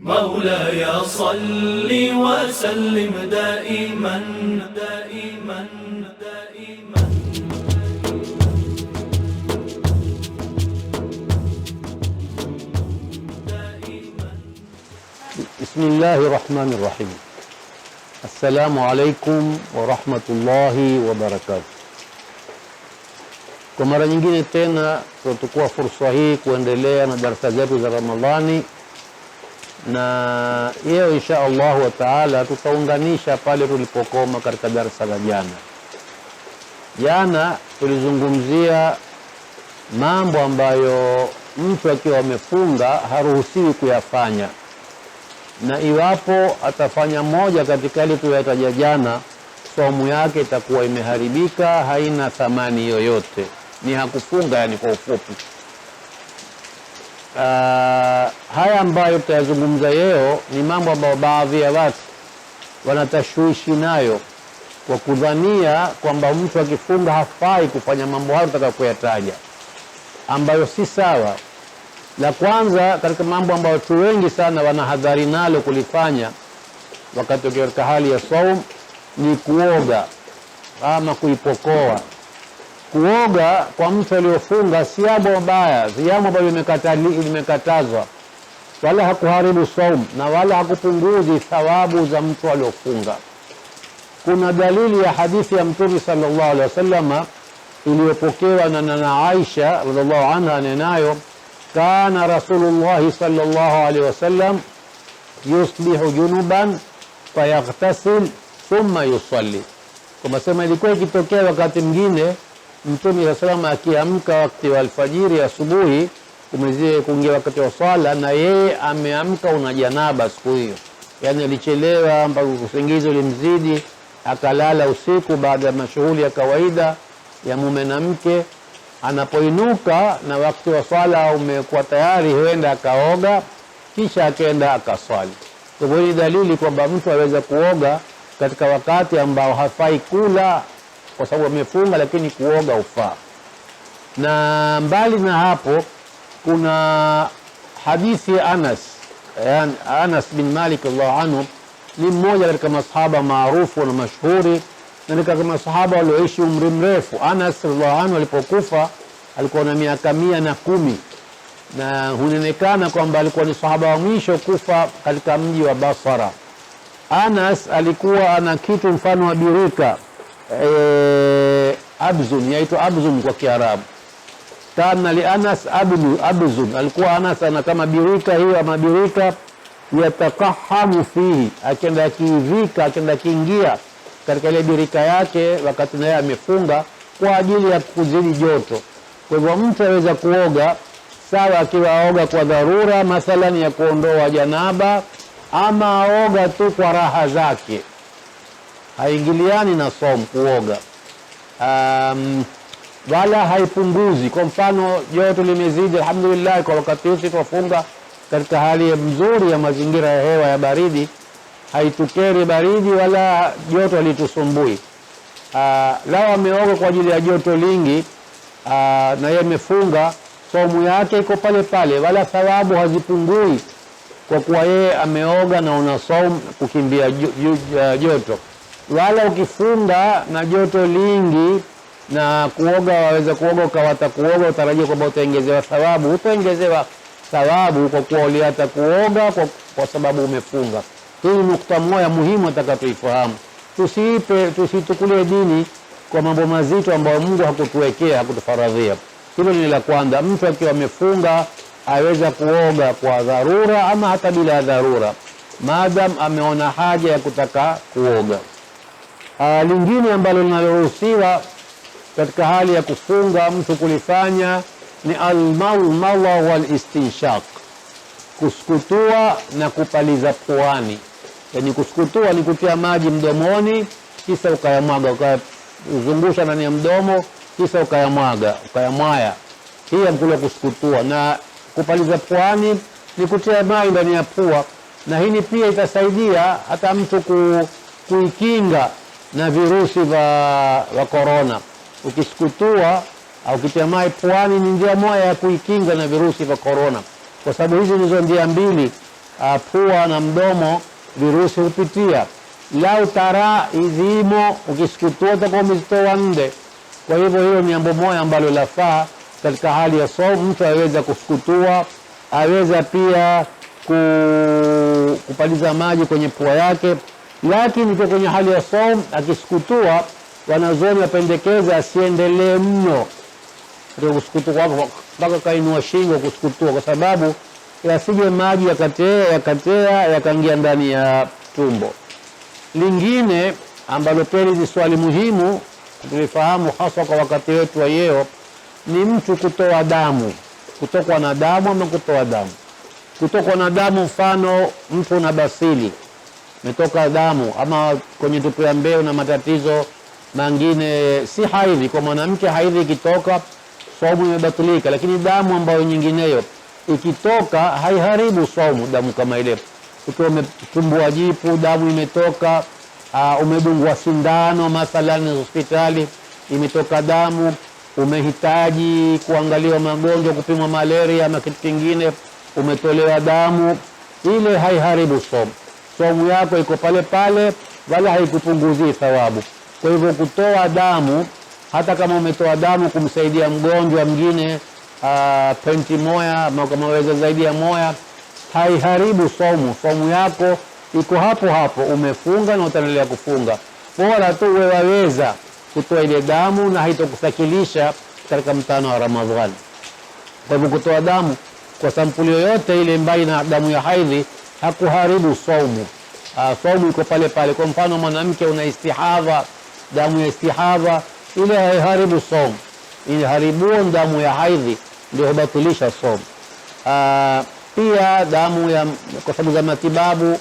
مولاي صل وسلم دائما دائما دائما. بسم الله الرحمن الرحيم. السلام عليكم ورحمة الله وبركاته. Kwa mara nyingine tena tutachukua fursa hii kuendelea na darasa zetu za Ramadhani, na leo insha Allah wa taala tutaunganisha pale tulipokoma katika darasa la jana. Jana tulizungumzia mambo ambayo mtu akiwa amefunga haruhusiwi kuyafanya, na iwapo atafanya moja katika ile tuliyotaja jana, saumu yake itakuwa imeharibika, haina thamani yoyote, ni hakufunga, yani kwa ufupi. Haya ambayo tutayazungumza leo ni mambo ambayo baadhi ya watu wanatashwishi nayo kwa kudhania kwamba mtu akifunga hafai kufanya mambo hayo tutakayoyataja, ambayo si sawa. La kwanza katika mambo ambayo watu wengi sana wanahadhari nalo kulifanya wakati katika hali ya saum ni kuoga ama kuipokoa. Kuoga kwa mtu aliyofunga si jambo baya, si jambo ambalo limekatazwa, wala hakuharibu saum na wala hakupunguzi thawabu za mtu aliyofunga. Kuna dalili ya hadithi ya Mtume sallallahu alaihi wasallam iliyopokewa na Aisha radhiallahu anha, nenayo kana Rasulullah sallallahu alaihi wasallam yusbihu junuban fayaghtasil thumma yusalli. Kwa sema ilikuwa ikitokea wakati mwingine Mtume sallallahu akiamka wakati wa alfajiri asubuhi kumalizie kuingia wakati wa swala, na yeye ameamka una janaba siku hiyo, yani alichelewa mpaka usingizi ulimzidi, akalala usiku baada ya mashughuli ya kawaida ya mume na mke. Anapoinuka na wakati wa swala umekuwa tayari, huenda akaoga kisha akaenda akaswali. Kwa hivyo ni dalili kwamba mtu aweza kuoga katika wakati ambao hafai kula kwa sababu amefunga, lakini kuoga ufaa. Na mbali na hapo kuna hadithi ya Anas bin Malik radhiallahu anhu, ni mmoja katika masahaba maarufu na mashuhuri, na katika masahaba walioishi umri mrefu. Anas radhiallahu anhu alipokufa alikuwa na miaka 110, na hunenekana kwamba alikuwa ni sahaba wa mwisho kufa katika mji wa Basra. Anas alikuwa ana kitu mfano wa birika, abzun, yaitwa abzun kwa Kiarabu. Kana li Anas abzun, alikuwa Anas ana kama birika hiyo, ama birika yatakahamu fihi, akienda kivika, akienda kiingia katika ile birika yake wakati naye amefunga kwa ajili ya kuzidi joto. Kwa hivyo mtu aweza kuoga sawa akiwa aoga kwa dharura, mathalan ya kuondoa janaba, ama aoga tu kwa raha zake, haingiliani na saum kuoga. Wala haipunguzi. Kwa mfano joto limezidi, alhamdulillah kwa wakati huu tufunga katika hali nzuri ya mazingira ya hewa ya baridi, haitukeri baridi wala joto halitusumbui. Lao ameoga kwa ajili ya joto lingi na yeye amefunga, saumu yake iko pale pale, wala thawabu hazipungui kwa kuwa yeye ameoga na una saum kukimbia joto. Wala ukifunga na joto lingi na kuoga, waweza kuoga ukawata kuoga utarajia kwamba utaongezewa thawabu, utaongezewa thawabu kwa kuwa uliata kuoga kwa sababu umefunga. Hii ni nukta moja muhimu atakatuifahamu. Tusitukulie dini kwa mambo mazito ambayo Mungu hakutuwekea, hakutufaradhia. Hilo ni la kwanza. Mtu akiwa amefunga aweza kuoga kwa dharura ama hata bila dharura, maadam ameona haja ya kutaka kuoga. Lingine ambalo linaloruhusiwa katika hali ya kufunga mtu kulifanya ni al-malmala wal-istinshaq, kusukutua na kupaliza puani. Yani kusukutua ni kutia maji mdomoni kisha ukayamwaga, ukazungusha ndani ya mdomo kisha ukayamwaya. Hii mkula kusukutua. Na kupaliza puani ni kutia maji ndani ya pua, na hii pia itasaidia hata mtu kuikinga na virusi vya corona. Ukisukutua au kutia maji puani ni njia moja ya kuikinga na virusi vya corona, kwa sababu hizi ndizo njia mbili pua na mdomo virusi hupitia. Lau tara izimo ukisukutua utakuwa umezitoa nde. Kwa hivyo hiyo ni jambo moja ambalo lafaa katika hali ya saumu. Mtu aweza kusukutua, aweza pia kupaliza maji kwenye pua yake, lakini kwa kwenye hali ya saumu akisukutua, wanazuoni wapendekeza asiendelee mno ndio kusukutua mpaka kainua shingo kusukutua, kwa sababu yasije maji yakatea yakaingia ndani ya tumbo. Lingine ambalo pia ni swali muhimu tulifahamu hasa kwa wakati wetu wa leo ni mtu kutoa damu, kutokwa na damu ama kutoa damu. Kutokwa na damu, mfano mtu na basili metoka damu, ama kwenye tupu ya mbeo na matatizo mengine, si haidhi. Kwa mwanamke haidhi ikitoka saumu imebatilika, lakini damu ambayo nyingineyo ikitoka haiharibu saumu. Damu kama ile ukiwa umetumbua jipu, damu imetoka, umedungwa sindano mathalan hospitali, imetoka damu, umehitaji kuangaliwa magonjwa, kupimwa malaria ama kitu kingine, umetolewa damu, ile haiharibu saumu. Saumu yako iko pale pale, wala haikupunguzii thawabu. Kwa hivyo kutoa damu, hata kama umetoa damu kumsaidia mgonjwa mwingine penti moja ama kama waweza zaidi ya moja, haiharibu saumu. Saumu yako iko hapo hapo, umefunga na utaendelea kufunga. Bora tu wewe waweza kutoa ile damu na haitokusakilisha katika mtano wa Ramadhani. Kwa hivyo kutoa damu kwa sampuli yoyote ile mbali na damu ya haidhi hakuharibu saumu. Saumu iko pale pale. Kwa mfano mwanamke una istihadha, damu ya istihadha ile haiharibu saumu, ile haribuo damu ya haidhi ndio hubatilisha saumu. Pia damu ya kwa sababu za matibabu,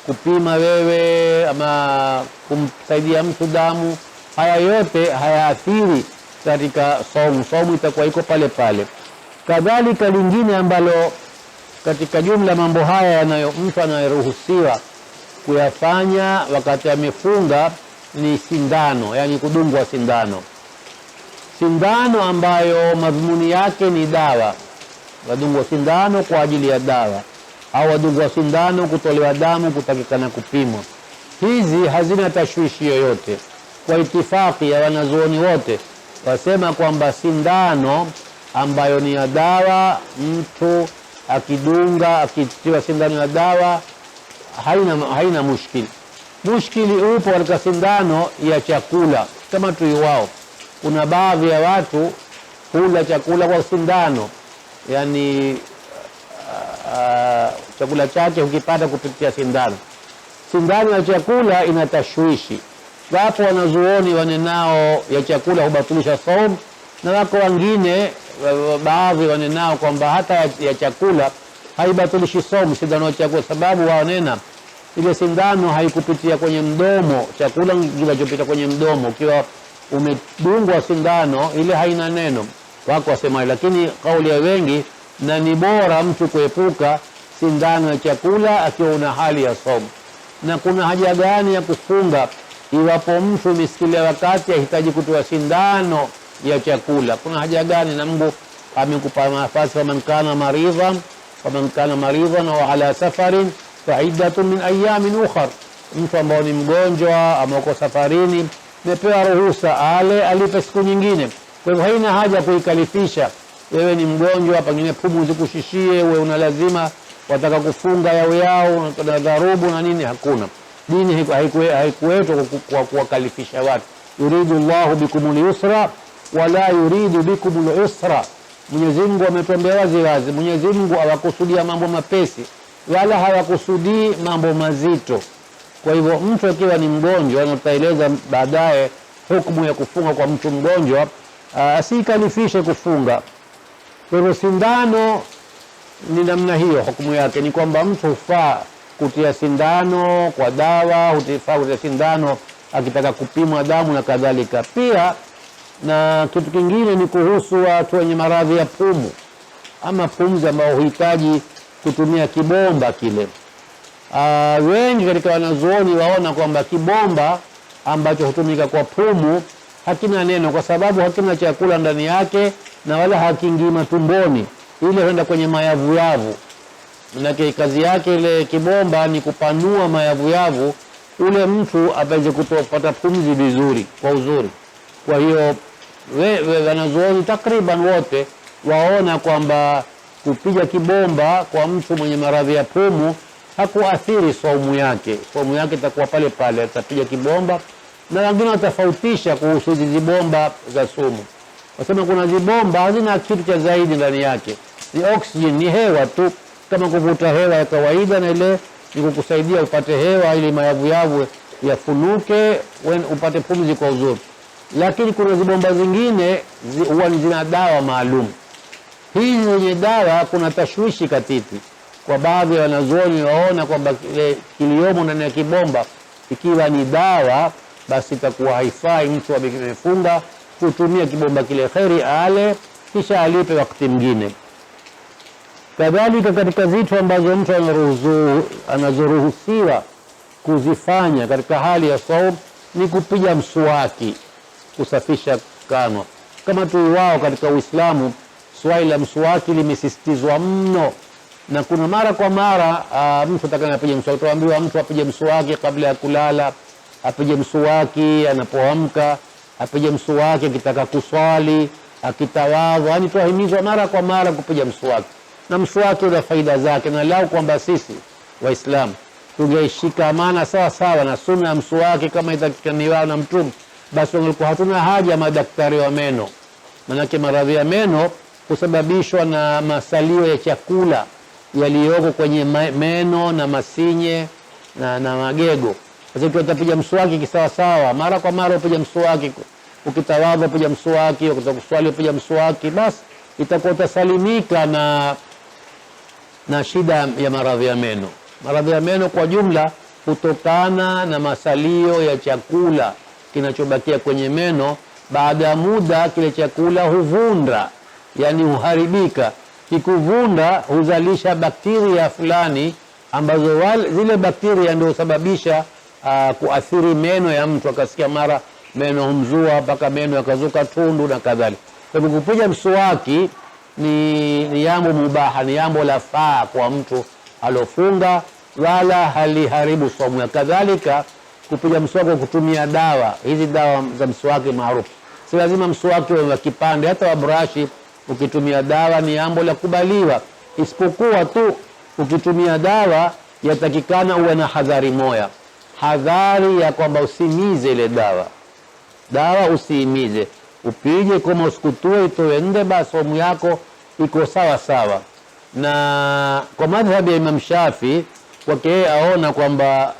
kupima wewe ama kumsaidia mtu damu, haya yote hayaathiri katika saumu. Saumu itakuwa iko pale pale. Kadhalika lingine ambalo katika jumla mambo haya yanayo mtu anayeruhusiwa kuyafanya wakati amefunga ni sindano, yani kudungwa sindano. Sindano ambayo madhumuni yake ni dawa, wadungwa sindano kwa ajili ya dawa, au wadungwa sindano kutolewa damu kutakikana kupimwa. Hizi hazina tashwishi yoyote. Kwa itifaki ya wanazuoni wote wasema kwamba sindano ambayo ni ya dawa, mtu akidunga, akitiwa sindano ya dawa haina mushkili. Mushkili upo katika sindano ya chakula. Kama tuiwao, kuna baadhi ya watu hula chakula kwa sindano, yani chakula chake ukipata kupitia sindano. Sindano ya chakula ina tashwishi. Wapo wanazuoni wanenao ya chakula hubatilisha saumu, na wako wengine baadhi wanenao kwamba hata ya chakula haibatilishi saumu, sindano ya chakula, sababu wanena ile sindano haikupitia kwenye mdomo. Chakula kinachopita kwenye mdomo, ukiwa umedungwa sindano ile haina neno. Wako wasema, lakini kauli ya wengi na ni bora mtu kuepuka sindano ya chakula akiwa una hali ya saumu. Na kuna haja gani ya kufunga iwapo mtu misikilia wakati ahitaji kutoa sindano ya chakula? Kuna haja gani? Na Mungu amekupa nafasi, faman kana maridhan wa ala safarin faiddatun min ayamin ukhar. Mtu ambao ni mgonjwa ama uko safarini, mepewa ruhusa alipe siku nyingine. Kwa hivyo haina haja kuikalifisha. Wewe ni mgonjwa, pengine pumu zikushishie, wewe una lazima wataka kufunga yao na dharubu na nini, hakuna. Dini haikuwetwa kwa kuwakalifisha watu. Yuridu Allahu bikumul yusra wala yuridu bikumul usra. Mwenyezi Mungu ametuambia wazi wazi, Mwenyezi Mungu hawakusudia mambo mapesi wala hawakusudii mambo mazito. Kwa hivyo mtu akiwa ni mgonjwa, na tutaeleza baadaye hukumu ya kufunga kwa mtu mgonjwa, asikalifishe kufunga. Kwa hivyo sindano ni namna hiyo. Hukumu yake ni kwamba mtu hufaa kutia sindano kwa dawa, hufaa kutia sindano akitaka kupimwa damu na kadhalika. Pia na kitu kingine ni kuhusu watu wenye maradhi ya pumu ama pumzi ambao huhitaji kutumia kibomba kile. Wengi katika wanazuoni waona kwamba kibomba ambacho hutumika kwa pumu hakina neno, kwa sababu hakina chakula ndani yake na wala hakiingii matumboni, ile huenda kwenye mayavu yavu. Manake kazi yake ile kibomba ni kupanua mayavuyavu, ule mtu apate kupata pumzi vizuri kwa uzuri. Kwa hiyo wanazuoni takriban wote waona kwamba kupiga kibomba kwa mtu mwenye maradhi ya pumu hakuathiri saumu yake. Saumu yake itakuwa pale pale, atapiga kibomba. Na wengine watafautisha kuhusu hizi bomba za sumu. Wasema kuna zibomba hazina kitu cha zaidi ndani yake, ni oxygen, ni hewa tu, kama kuvuta hewa ya kawaida, na ile ni kukusaidia upate hewa ili mayavuyavu yafunuke upate pumzi kwa uzuri. Lakini kuna zibomba zingine huwa zina dawa maalum. Hizi zenye dawa kuna tashwishi katiti kwa baadhi ya wanazuoni, waona kwamba kiliomo ndani ya kibomba ikiwa ni dawa, basi itakuwa haifai mtu amefunga kutumia kibomba kile, kheri ale kisha alipe wakati mwingine. Kadhalika katika vitu ambazo mtu anazoruhusiwa kuzifanya katika hali ya saum ni kupiga mswaki, kusafisha kanwa. Kama tuiwao katika Uislamu, swali la mswaki limesisitizwa mno, na kuna mara kwa mara mtu atakayepiga mswaki, tuambiwa mtu apige mswaki kabla ya kulala, apige mswaki anapoamka, apige mswaki akitaka kuswali, akitawadha. Yani tuahimizwa mara kwa mara kupiga mswaki, na mswaki una faida zake. Na lau kwamba sisi Waislamu tungeishikamana sawa sawa na sunna ya mswaki kama itakikaniwa na Mtume, basi wangelikuwa hatuna haja ya madaktari wa meno. Manake maradhi ya meno kusababishwa na masalio ya chakula yaliyoko kwenye meno na masinye na magego. Sasa ikiwa utapiga mswaki kisawa sawa, mara kwa mara upiga mswaki, ukitawadha upiga mswaki, ukitaka kuswali upiga mswaki, basi itakuwa utasalimika na shida ya maradhi ya meno. Maradhi ya meno kwa jumla kutokana na masalio ya chakula kinachobakia kwenye meno. Baada ya muda kile chakula huvunda, yani huharibika. Kikuvunda huzalisha bakteria fulani ambazo zile bakteria ndio husababisha kuathiri meno ya mtu, akasikia mara meno humzua mpaka meno yakazuka tundu na kadhalika. Kwa hivyo kupiga mswaki ni jambo mubaha, ni jambo la faa kwa mtu alofunga, wala haliharibu saumu yake. Kadhalika kupiga mswaki kwa kutumia dawa, hizi dawa za mswaki maarufu, si lazima mswaki wa kipande, hata wa brushi ukitumia dawa ni jambo la kubaliwa, isipokuwa tu ukitumia dawa yatakikana uwe na hadhari moja. Hadhari ya kwamba usimize ile dawa usiimize, upige kama usikutue, itoe nde, basi saumu yako iko sawa sawa. Na kwa madhhabi ya Imam Shafi, kwake yeye aona kwamba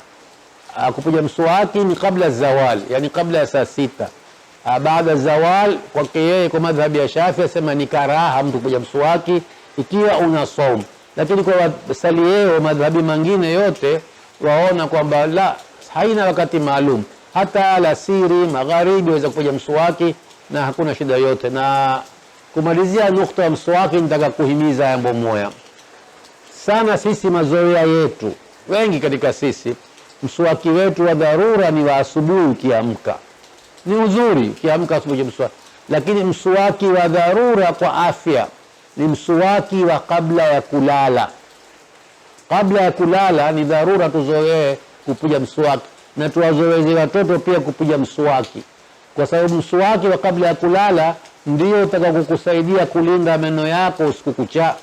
kupiga mswaki ni kabla zawal, yani kabla ya saa 6. Baada zawal kwake yeye, kwa madhhabi ya Shafi, asema ni karaha mtu kupiga mswaki ikiwa una saumu. Lakini kwa wasaliyeo madhhabi mengine yote waona kwamba la, haina wakati maalum, hata alasiri magharibi waweza kupiga mswaki na hakuna shida yote. Na kumalizia nukta ya mswaki, nitaka kuhimiza jambo moja sana. Sisi mazoea yetu, wengi katika sisi, mswaki wetu wa dharura ni wa asubuhi. Ukiamka ni uzuri, ukiamka asubuhi mswaki, lakini mswaki wa dharura kwa afya ni mswaki wa kabla ya kulala. Kabla ya kulala ni dharura tuzoee kupiga mswaki, na tuwazoeze watoto pia kupiga mswaki, kwa sababu mswaki wa kabla ya kulala ndio utakaokusaidia kulinda meno yako usiku kucha.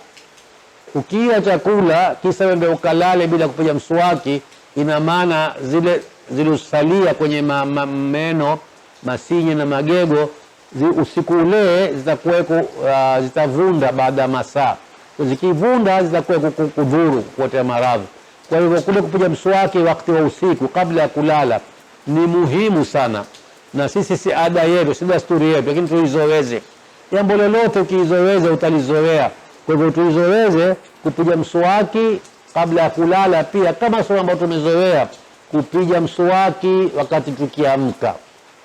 Ukila chakula kisa wewe ukalale bila kupiga mswaki, ina maana zile usalia kwenye meno, masinye na magego, usiku ule zitakuweko, zitavunda baada ya masaa. Zikivunda zitakuwa kudhuru, kuotea maradhi. Kwa hivyo kule kupiga mswaki wakati wa usiku kabla ya kulala ni muhimu sana, na sisi si ada yetu, si desturi yetu, lakini tuizoweze. Jambo lolote ukiizoweza utalizoea. Kwa hivyo tuizoweze kupiga mswaki kabla ya kulala pia, kama sio ambao tumezoea kupiga mswaki wakati tukiamka.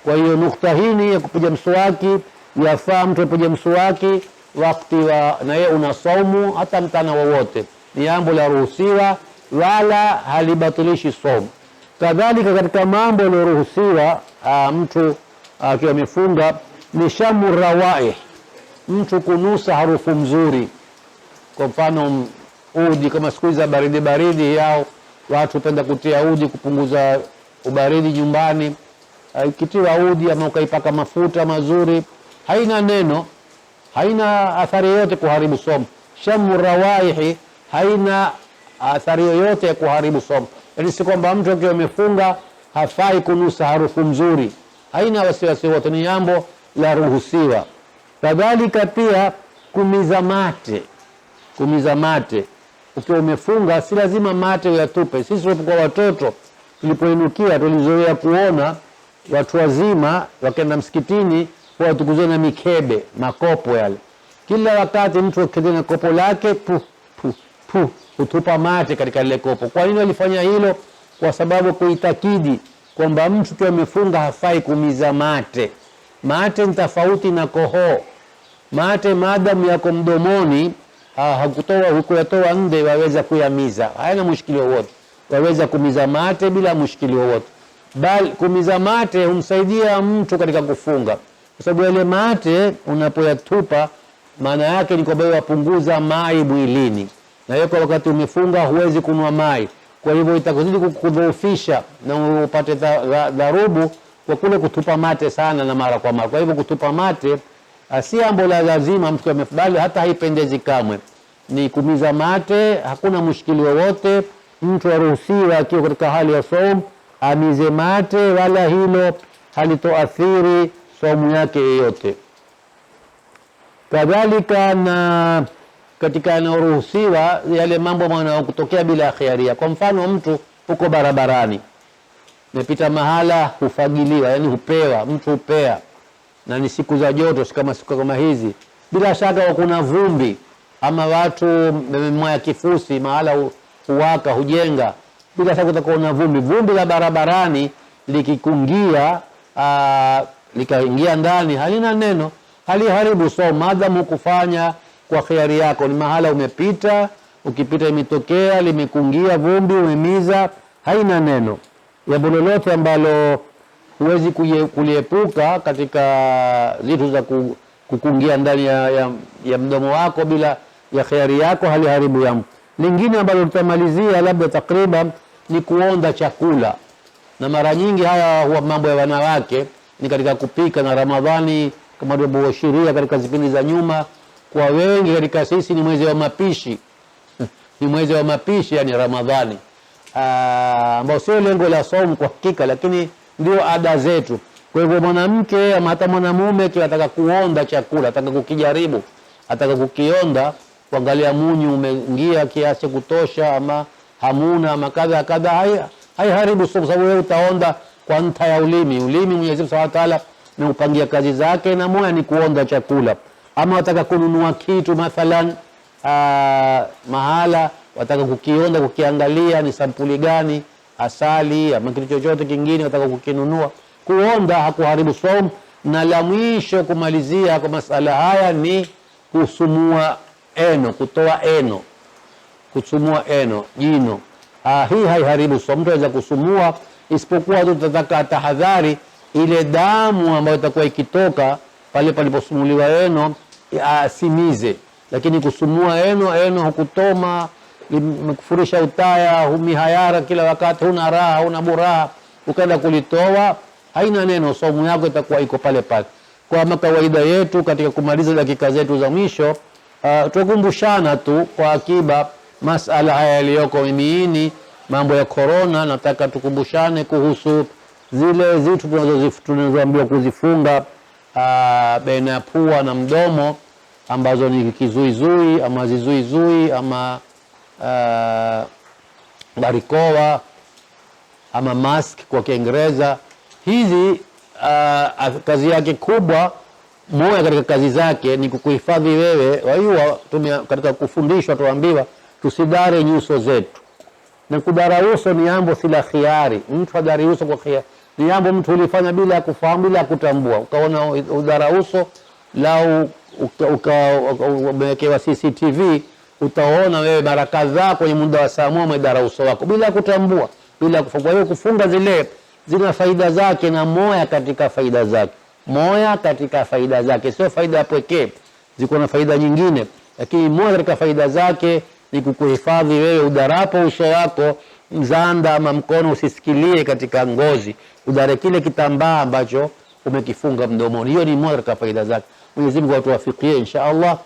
Kwa hiyo nukta hii ya kupiga mswaki, yafaa mtu apige mswaki wakati na yeye una saumu, hata mtana wowote, ni jambo la ruhusiwa wala halibatilishi saumu. Kadhalika katika mambo yaliyoruhusiwa mtu akiwa amefunga ni shamu rawaih, mtu kunusa harufu mzuri. Kwa mfano udi, kama siku za baridi baridi yao watu hupenda kutia udi kupunguza ubaridi nyumbani. Ikitiwa udi ama ukaipaka mafuta mazuri, haina neno, haina athari yoyote kuharibu somo. Shamu rawaihi haina athari yoyote ya kuharibu somo. Yaani si kwamba mtu akiwa amefunga hafai kunusa harufu nzuri, haina wasiwasi wote, ni jambo la ruhusiwa. Kadhalika pia kumiza mate. Kumiza mate ukiwa umefunga si lazima mate uyatupe. Sisi kwa watoto tulipoinukia tulizoea kuona watu wazima wakaenda msikitini kwa tukuzwe na mikebe, makopo yale. Kila wakati mtu akija na kopo lake utupa mate katika ile kopo. Kwa nini walifanya hilo? Kwa sababu kuitakidi kwamba mtu tu amefunga hafai kumiza mate. Mate ni tofauti na kohoa. Mate maadamu yako mdomoni, hukuyatoa nje, waweza kuyamiza, hayana mushkili wowote. Waweza kumiza mate bila mushkili wowote. Bali kumiza mate humsaidia mtu katika kufunga, kwa sababu yale mate unapoyatupa maana yake ni kwamba yapunguza mai mwilini, na hiyo kwa wakati umefunga huwezi kunwa mai. Kwa hivyo itakuzidi kukudhoofisha na upate dharubu kwa kule kutupa mate sana na mara kwa mara. Kwa hivyo kutupa mate si jambo la lazima mtu amefubali, hata haipendezi kamwe. Ni kumiza mate, hakuna mushkili wowote. Mtu aruhusiwa akiwa katika hali ya saum amize mate, wala hilo halitoathiri saumu yake yoyote. Kadhalika na katika yanayoruhusiwa yale mambo yanayotokea bila khiaria. Kwa mfano mtu uko barabarani, umepita mahala hufagiliwa, yani hupewa, mtu hupea, na ni siku za joto kama siku kama hizi, bila shaka kuna vumbi ama watu mmemwaya kifusi mahala huwaka hujenga, bila shaka utakuwa na vumbi. Vumbi la barabarani likikungia likaingia ndani halina neno, haliharibu saumu maadamu kufanya kwa khiari yako. Ni mahala umepita, ukipita imetokea limekungia vumbi, umemiza, haina neno. Jambo lolote ambalo huwezi kuliepuka katika zitu za kukungia ndani ya mdomo wako bila ya khiari yako haliharibu yangu. Lingine ambalo tutamalizia labda takriban ni kuonda chakula, na mara nyingi haya huwa mambo ya wanawake ni katika kupika, na Ramadhani kama tulivyoashiria katika zipindi za nyuma, kwa wengi katika sisi ni mwezi wa mapishi ni mwezi wa mapishi, yani Ramadhani, ambao sio lengo la saumu kwa hakika, lakini ndio ada zetu. Kwa hivyo mwanamke ama hata mwanamume anataka kuonda chakula, ataka kukijaribu, ataka kukionda, kuangalia munyu umeingia kiasi kutosha ama hamuna ama kadha kadha, haiharibu saumu, sababu wewe utaonda kwa nta ya ulimi. Ulimi Mwenyezi Mungu Subhanahu wa Ta'ala ameupangia kazi zake, na moyo ni kuonda chakula. Ama wataka kununua kitu mathalan mahala, wataka kukionda, kukiangalia ni sampuli gani, asali ama kitu chochote kingine wataka kukinunua, kuonda hakuharibu saumu. Na la mwisho kumalizia kwa masala haya ni kusumua eno, kutoa eno, kusumua eno, jino. Hii haiharibu saumu, mtu anaweza kusumua, isipokuwa tu tutataka tahadhari ile damu ambayo itakuwa ikitoka pale paliposumuliwa eno asimize. Lakini kusumua eno hukutoma, limekufurisha utaya, humihayara kila wakati, huna raha, huna buraha, ukaenda kulitoa, haina neno, saumu yako itakuwa iko pale pale. Kwa kawaida yetu katika kumaliza dakika zetu za mwisho, tukumbushana tu kwa akiba masala haya yaliyoko mimiini, mambo ya corona. Nataka tukumbushane kuhusu zile zitu tunazoambiwa kuzifunga baina ya pua na mdomo, ambazo ni kizuizui ama zizuizui ama barikoa ama mask kwa Kiingereza. Hizi kazi yake kubwa, moja katika kazi zake ni kukuhifadhi wewe. Wajua katika kufundishwa tuambiwa tusidare nyuso zetu, na kudara uso ni jambo si la khiari. Mtu hadari uso kwa khiari, ni jambo mtu ulifanya bila kufahamu, bila kutambua. Ukaona udara uso, lau umewekewa CCTV, utaona wewe mara kadhaa kwenye muda wa saa moja umedara uso wako bila kutambua, bila kufunga. Kwa hiyo kufunga zina faida zake, na moja katika faida zake, sio faida pekee, ziko na faida nyingine, lakini moja katika faida zake ni kukuhifadhi wewe udarapo uso wako, mzanda ama mkono usisikilie katika ngozi, udare kile kitambaa ambacho umekifunga mdomoni. Hiyo ni moja katika faida zake. Mwenyezi Mungu atuwafikie insha Allah,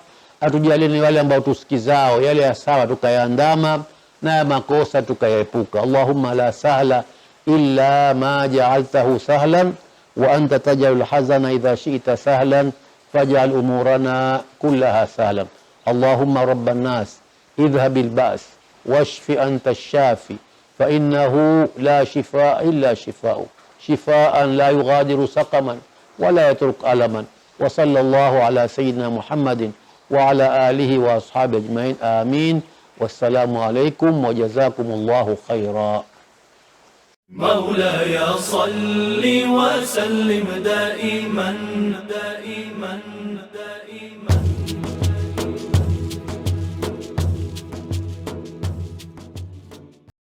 atujalie ni wale ambao tusikizao yale ya sawa tukayaandama na ya makosa tukayaepuka. Allahumma la sahla illa ma ja'altahu sahlan wa anta taj'alul hazana idha shi'ta sahlan faj'al umurana kullaha sahlan. Allahumma rabban nas idhhabil ba's washfi anta ash-shafi fa innahu la shifaa illa shifaa'u shifaan la yughadiru saqaman wa la yatruk alaman. Wa sallallahu ala sayyidina Muhammadin wa ala alihi wa ashabihi ajma'in. Amin. Wassalamu alaykum wa jazakumullahu khaira. مولاي صل وسلم دائما